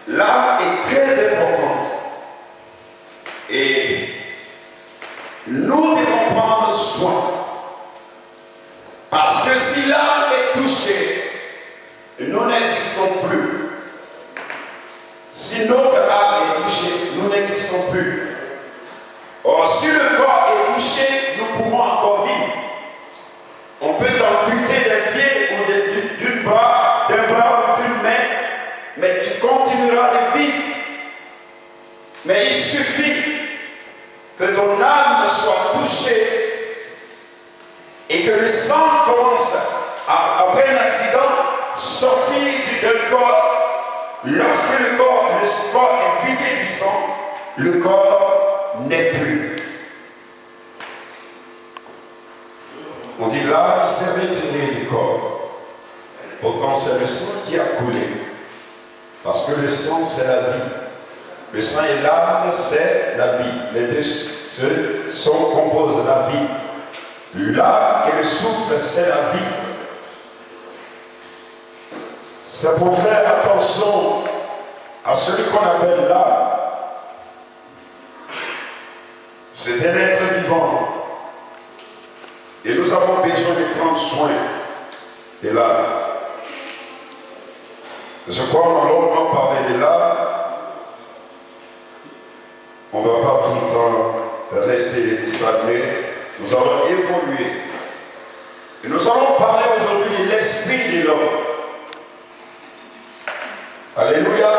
l'âme est très importante. Et nous devons prendre soin. Parce que si l'âme est touchée, nous n'existons plus. Si notre âme est touchée, nous n'existons plus. Or, si le corps est touché, nous pouvons encore vivre. On peut t'amputer d'un pied ou d'un bras ou d'une main, mais tu continueras de vivre. Mais il suffit que ton âme soit touchée et que le sang commence, après un accident, sortir du corps. Lorsque le corps est vidé du sang, le corps n'est plus. On dit l'âme s'est retirée du corps. Pourtant, c'est le sang qui a coulé. Parce que le sang, c'est la vie. Le sang et l'âme, c'est la vie. Les deux composent la vie. L'âme et le souffle, c'est la vie. C'est pour faire attention à celui qu'on appelle l'âme. C'est un être vivant. Et nous avons besoin de prendre soin de l'âme. Je crois qu'on a longuement parlé de l'âme. On ne va pas tout le temps rester stagné. Nous allons évoluer. Et nous allons parler aujourd'hui de l'esprit de l'homme. Alléluia.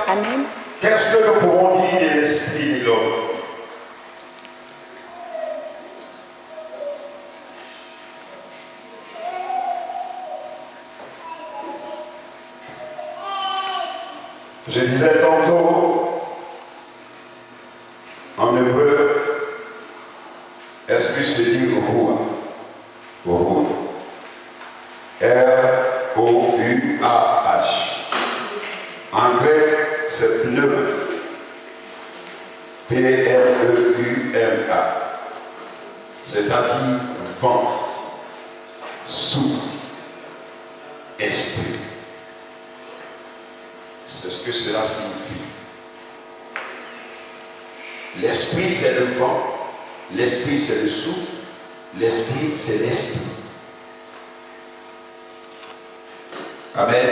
Amen. Qu'est-ce que nous pouvons dire de l'esprit de l'homme? Je disais tantôt, en hébreu, esprit se dit Ruach. Ruach. R-O-U-A-H. En grec, c'est pneuma. P-N-E-U-M-A. C'est-à-dire vent, souffle, esprit. C'est ce que cela signifie. L'esprit, c'est le vent. L'esprit, c'est le souffle. L'esprit, c'est l'esprit. Amen.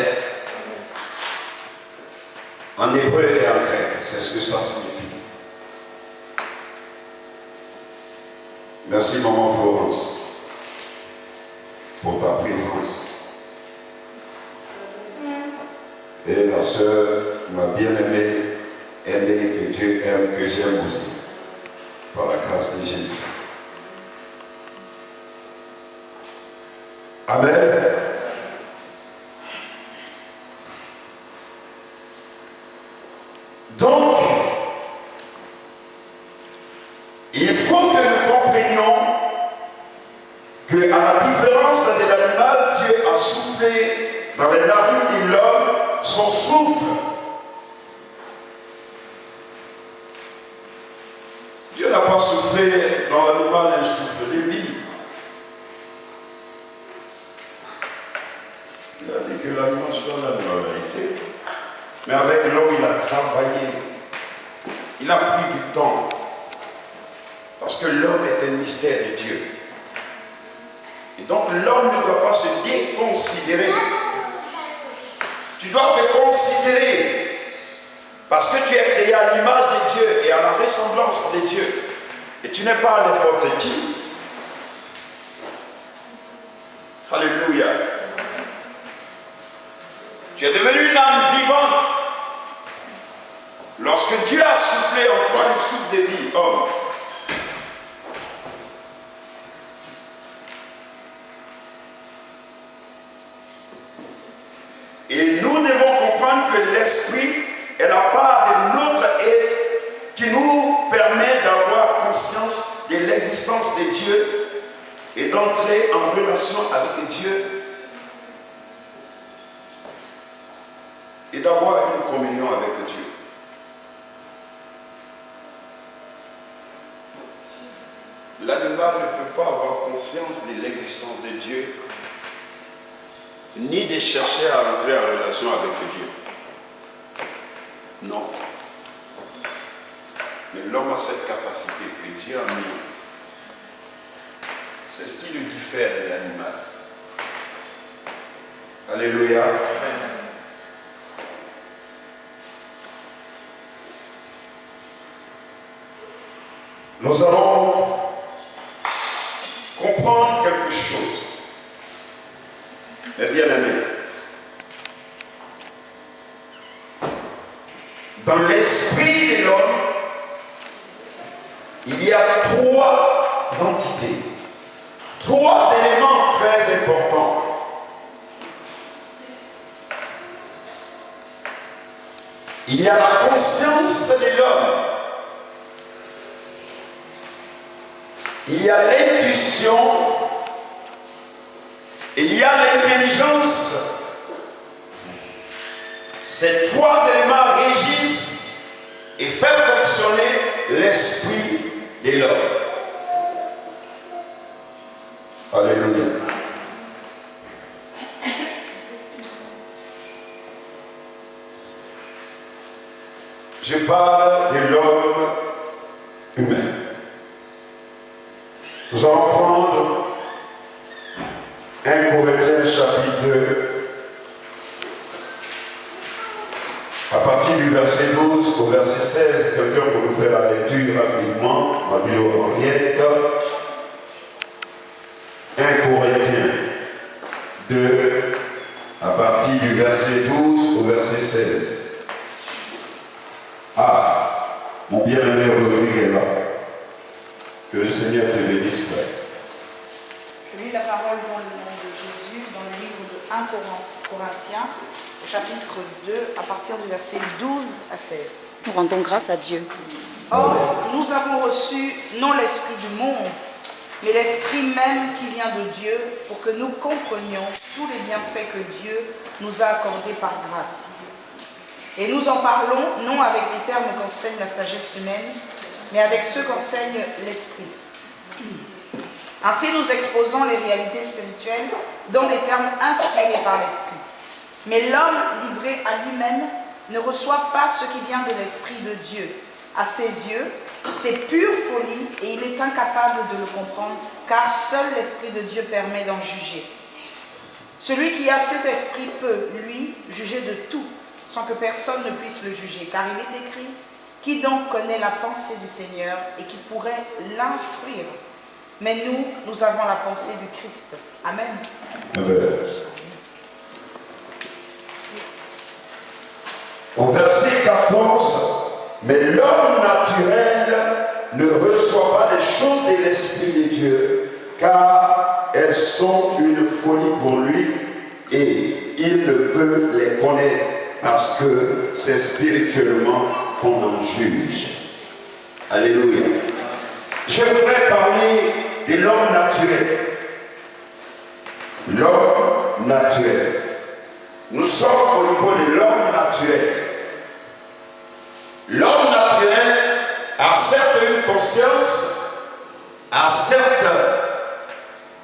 En hébreu et en grec, c'est ce que ça signifie. Merci, maman Florence, pour ta présence. Et la sœur, ma bien-aimée, aimée, que Dieu aime, que j'aime aussi, par la grâce de Jésus. Amen. Donc, il faut que nous comprenions que, à la différence de l'animal, Dieu a soufflé dans les narines de l'homme son souffle. Dieu n'a pas soufflé dans l'animal un souffle de vie. Il a dit que l'animal soit la vérité. Mais avec l'homme, il a travaillé. Il a pris du temps. Parce que l'homme est un mystère de Dieu. Et donc l'homme ne doit pas se déconsidérer. Tu dois te considérer. Parce que tu es créé à l'image de Dieu et à la ressemblance de Dieu. Et tu n'es pas n'importe qui. Alléluia. Tu es devenu une âme vivante. Lorsque Dieu a soufflé en toi le souffle de vie, homme. Et nous devons comprendre que l'esprit est la part de notre être qui nous permet d'avoir conscience de l'existence de Dieu et d'entrer en relation avec Dieu et d'avoir une communion avec Dieu. L'animal ne peut pas avoir conscience de l'existence de Dieu ni de chercher à entrer en relation avec Dieu. Non. Mais l'homme a cette capacité que Dieu a mis. C'est ce qui le diffère de l'animal. Alléluia. Nous allons comprendre quelque chose. Mes bien-aimés, dans l'esprit de l'homme, il y a trois entités, trois éléments très importants. Il y a la conscience de l'homme. Il y a l'intuition. Il y a l'intelligence. Ces trois éléments régissent et font fonctionner l'esprit de l'homme. Alléluia. Je parle de l'homme humain. Nous allons prendre 1 Corinthiens chapitre 2, à partir du verset 12 au verset 16. Quelqu'un peut nous faire la lecture rapidement, ma Bible Henriette. 1 Corinthiens 2, à partir du verset 12 au verset 16. Ah, mon bien-aimé Rodrigue est là. Que le Seigneur te bénisse, frère. Je lis la parole dans le nom de Jésus, dans le livre de 1 Corinthiens, au chapitre 2, à partir du verset 12 à 16. Nous rendons grâce à Dieu. Or, nous avons reçu non l'esprit du monde, mais l'esprit même qui vient de Dieu, pour que nous comprenions tous les bienfaits que Dieu nous a accordés par grâce. Et nous en parlons non avec les termes qu'enseigne la sagesse humaine, mais avec ceux qu'enseigne l'esprit. Ainsi, nous exposons les réalités spirituelles dans des termes inspirés par l'esprit. Mais l'homme livré à lui-même ne reçoit pas ce qui vient de l'esprit de Dieu. À ses yeux, c'est pure folie et il est incapable de le comprendre, car seul l'esprit de Dieu permet d'en juger. Celui qui a cet esprit peut, lui, juger de tout, sans que personne ne puisse le juger, car il est écrit: qui donc connaît la pensée du Seigneur et qui pourrait l'instruire? Mais nous avons la pensée du Christ. Amen. Amen. Au verset 14, mais l'homme naturel ne reçoit pas les choses de l'Esprit de Dieu, car elles sont une folie pour lui et il ne peut les connaître parce que c'est spirituellement qu'on en juge. Alléluia. Je voudrais parler de l'homme naturel. L'homme naturel. Nous sommes au niveau de l'homme naturel. L'homme naturel a certes une conscience, a certes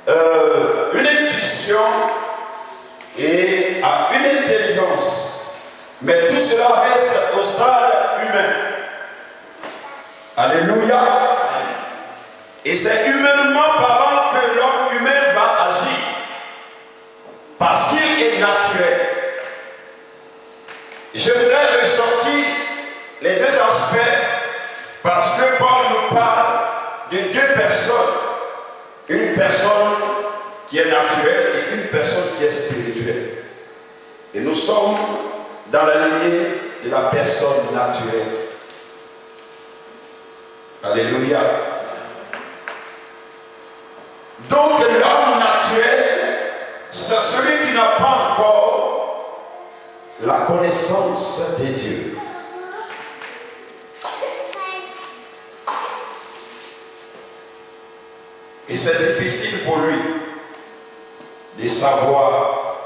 une intuition et a une intelligence. Mais tout cela reste au stade humain. Alléluia. Et c'est humainement parlant que l'homme humain va agir. Parce qu'il est naturel. Je voudrais ressortir les deux aspects parce que Paul nous parle de deux personnes. Une personne qui est naturelle et une personne qui est spirituelle. Et nous sommes dans la lignée de la personne naturelle. Alléluia. Donc l'homme naturel, c'est celui qui n'a pas encore la connaissance de Dieu. Et c'est difficile pour lui de savoir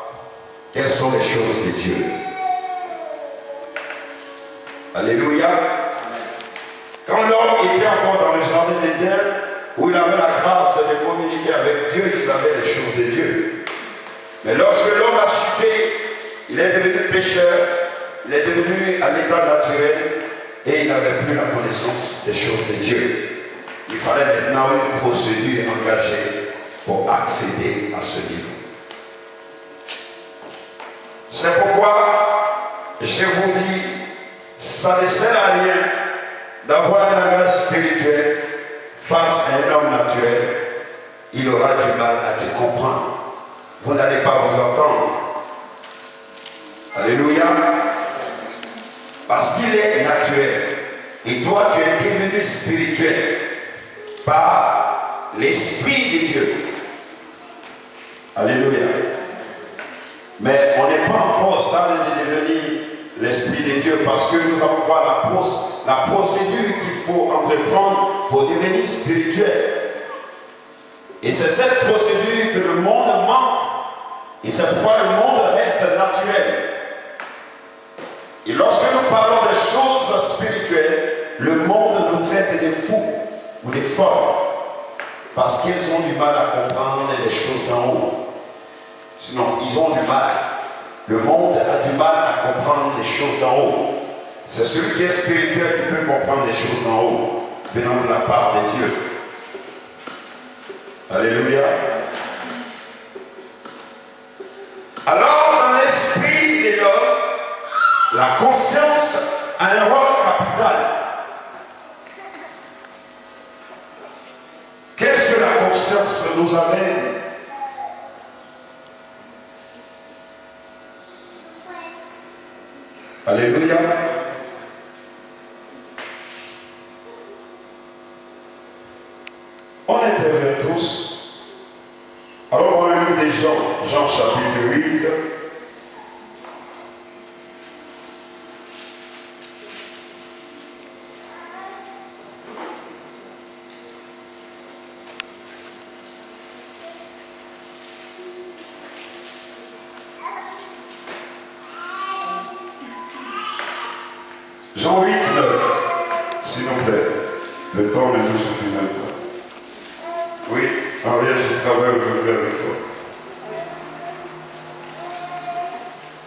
quelles sont les choses de Dieu. Alléluia. Quand l'homme était encore dans le jardin d'Éden, où il avait la grâce de communiquer avec Dieu, il savait les choses de Dieu. Mais lorsque l'homme a chuté, il est devenu pécheur, il est devenu à l'état naturel. n'avaient plus la connaissance des choses de Dieu. Il fallait maintenant une procédure engagée pour accéder à ce niveau. C'est pourquoi je vous dis, ça ne sert à rien d'avoir un langage spirituel face à un homme naturel. Il aura du mal à te comprendre. Vous n'allez pas vous entendre. Alléluia. Parce qu'il est naturel. Et toi, tu es devenu spirituel par l'Esprit de Dieu. Alléluia. Mais on n'est pas encore au stade de devenir l'Esprit de Dieu parce que nous avons voir la procédure qu'il faut entreprendre pour devenir spirituel. Et c'est cette procédure que le monde manque. Et c'est pourquoi le monde reste naturel. Et lorsque nous parlons des choses spirituelles, le monde nous traite de fous ou de folles parce qu'ils ont du mal à comprendre les choses d'en haut. Sinon, ils ont du mal. Le monde a du mal à comprendre les choses d'en haut. C'est celui qui est spirituel qui peut comprendre les choses d'en haut, venant de la part de Dieu. Alléluia. Alors, dans l'esprit de l'homme, la conscience a un rôle capital. Qu'est-ce que la conscience nous amène? Alléluia. On intervient tous. Alors on lit des Jean chapitre 8. Jean 8, 9, s'il vous plaît. Le temps ne nous suffit même pas. Oui, Henriette, je travaille aujourd'hui avec toi.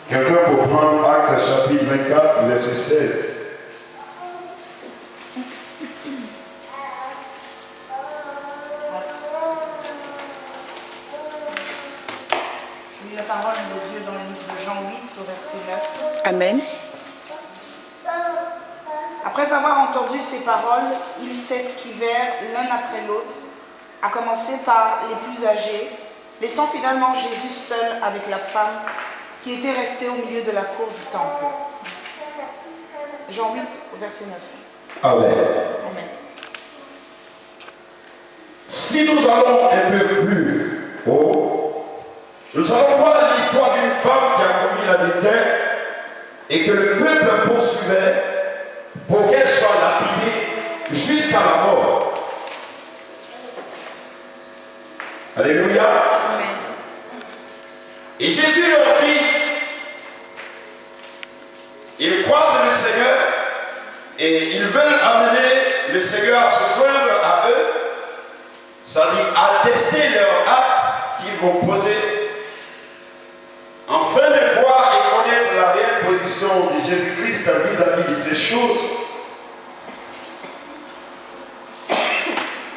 Quelqu'un pour prendre Acte chapitre 24, verset 16. Je lis la parole de Dieu dans le livre de Jean 8, au verset 9. Amen. Après avoir entendu ces paroles, ils s'esquivèrent l'un après l'autre, à commencer par les plus âgés, laissant finalement Jésus seul avec la femme qui était restée au milieu de la cour du temple. Jean 8, verset 9. Amen. Amen. Si nous allons un peu plus haut, nous allons voir l'histoire d'une femme qui a commis l'adultère et que le peuple poursuivait pour qu'elle soit lapidée jusqu'à la mort. Alléluia. Amen. Et Jésus leur dit, ils croisent le Seigneur et ils veulent amener le Seigneur à se joindre à eux, c'est-à-dire attester leurs actes qu'ils vont poser, afin de voir et connaître la réelle position de Jésus-Christ vis-à-vis de ces choses,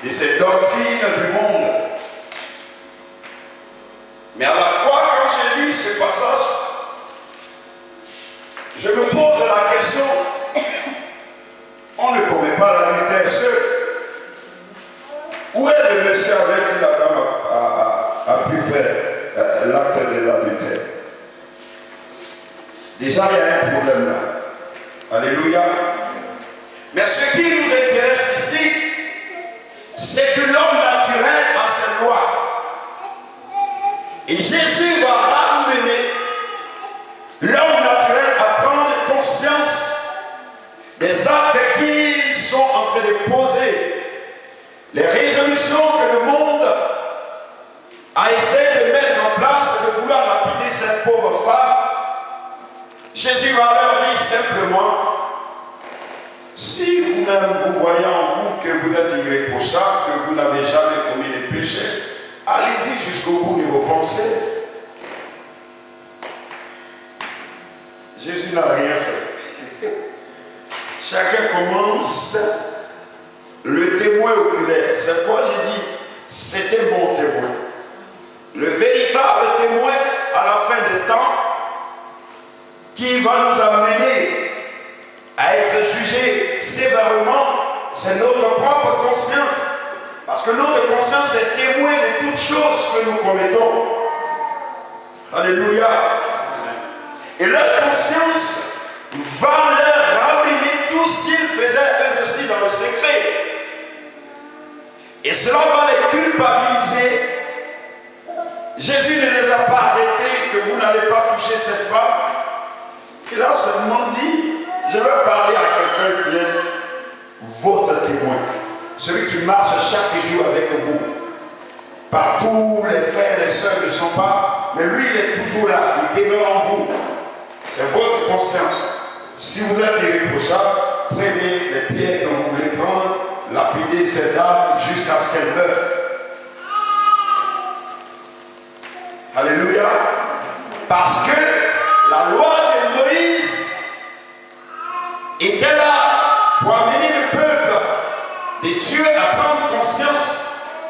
de ces doctrines du monde. Mais à la fois, quand j'ai lu ce passage, je me pose la question, on ne commet pas l'adultère seul. Où est le monsieur avec qui la dame a pu faire l'acte de l'adultère? Déjà, il y a un problème là. Alléluia. Mais ce qui nous intéresse ici, c'est que l'homme naturel a ses lois. Et Jésus va ramener l'homme naturel à prendre conscience des actes qu'ils sont en train de poser, les résolutions que le monde a essayé de mettre en place, de vouloir lapider cette pauvre femme. Jésus va leur dire simplement, si vous-même vous voyez en vous que vous êtes irréprochable, que vous n'avez jamais commis les péchés, allez-y jusqu'au bout de vos pensées. Jésus n'a rien fait. chacun commence le témoin oculaire. C'est pourquoi j'ai dit, c'est un bon témoin. Le véritable témoin à la fin des temps qui va nous amener à être jugés sévèrement, c'est notre propre conscience. Parce que notre conscience est témoin de toutes choses que nous commettons. Alléluia. Et leur conscience va leur ramener tout ce qu'ils faisaient eux aussi dans le secret. Et cela va les culpabiliser. Jésus ne les a pas arrêtés que vous n'allez pas toucher cette femme. Il a seulement dit, je vais parler à quelqu'un qui est votre témoin. Celui qui marche chaque jour avec vous. Partout, les frères et les sœurs ne sont pas, mais lui, il est toujours là, il demeure en vous. C'est votre conscience. Si vous êtes irréprochable, prenez les pierres que vous voulez prendre, lapider cette âme jusqu'à ce qu'elle meure. Alléluia. Parce que la loi de Moïse était là pour amener le peuple de Dieu à prendre conscience,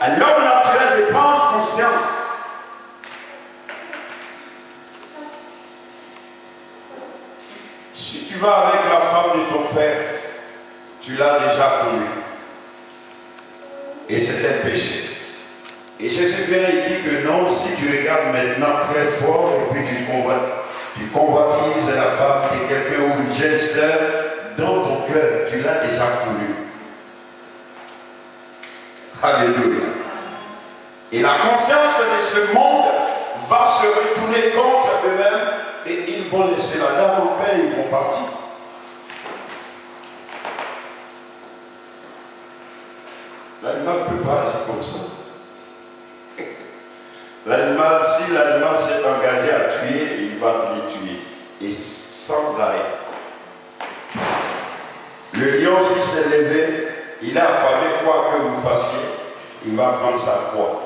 à l'homme naturel de prendre conscience. Si tu vas avec la femme de ton frère, tu l'as déjà connue. Et c'est un péché. Et Jésus vient et dit que non, si tu regardes maintenant très fort et puis tu convoitises la femme de quelqu'un ou une jeune sœur, dans ton cœur, tu l'as déjà connue. Alléluia. Et la conscience de ce monde va se retourner contre eux-mêmes et ils vont laisser la dame en paix, ils vont partir. L'animal ne peut pas agir comme ça. L'animal, si l'animal s'est engagé à tuer, il va les tuer. Et sans arrêt. Le lion, s'il s'est levé, il a affamé quoi que vous fassiez, il va prendre sa proie.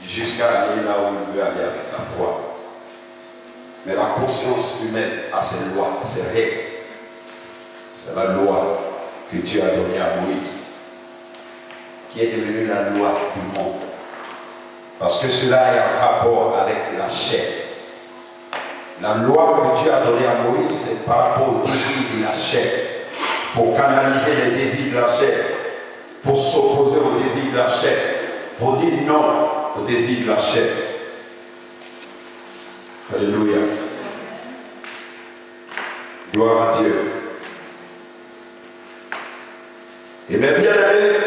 Jusqu'à aller là où il veut aller avec sa proie. Mais la conscience humaine a ses lois, ses règles. C'est la loi que Dieu a donnée à Moïse, qui est devenue la loi du monde. Parce que cela est en rapport avec la chair. La loi que Dieu a donnée à Moïse, c'est par rapport au désir de la chair. Pour canaliser les désirs de la chair. Pour s'opposer au désir de la chair. Pour dire non au désir de la chair. Alléluia. Gloire à Dieu. Et mes bien-aimés,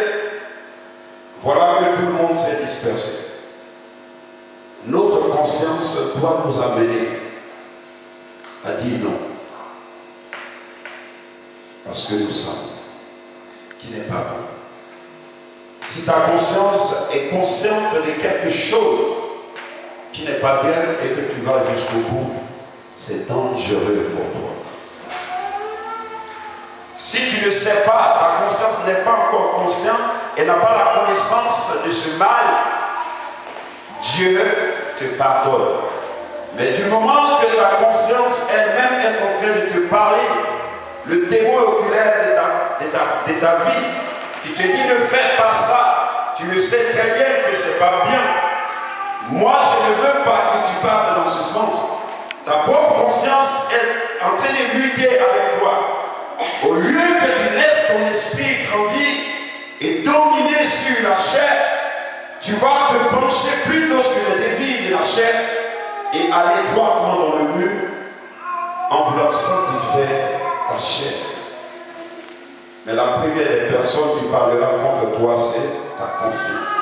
voilà que tout le monde s'est dispersé. Notre conscience doit nous amener à dire non. Parce que nous savons qu'il n'est pas bon. Si ta conscience est consciente de quelque chose qui n'est pas bien et que tu vas jusqu'au bout, c'est dangereux pour toi. Si tu ne sais pas, ta conscience n'est pas encore consciente et n'a pas la connaissance de ce mal, Dieu te pardonne. Mais du moment que ta conscience elle-même est en train de te parler, le témoin oculaire de ta vie, qui te dit ne fais pas ça, tu le sais très bien que c'est pas bien. Moi, je ne veux pas que tu partes dans ce sens. Ta propre conscience est en train de lutter avec toi. Au lieu que tu laisses ton esprit grandir et dominer sur la chair, tu vas te pencher plutôt sur les désirs de la chair et aller droitement dans le mur en voulant satisfaire ta chair. Mais la première des personnes qui parlera contre toi, c'est ta conscience.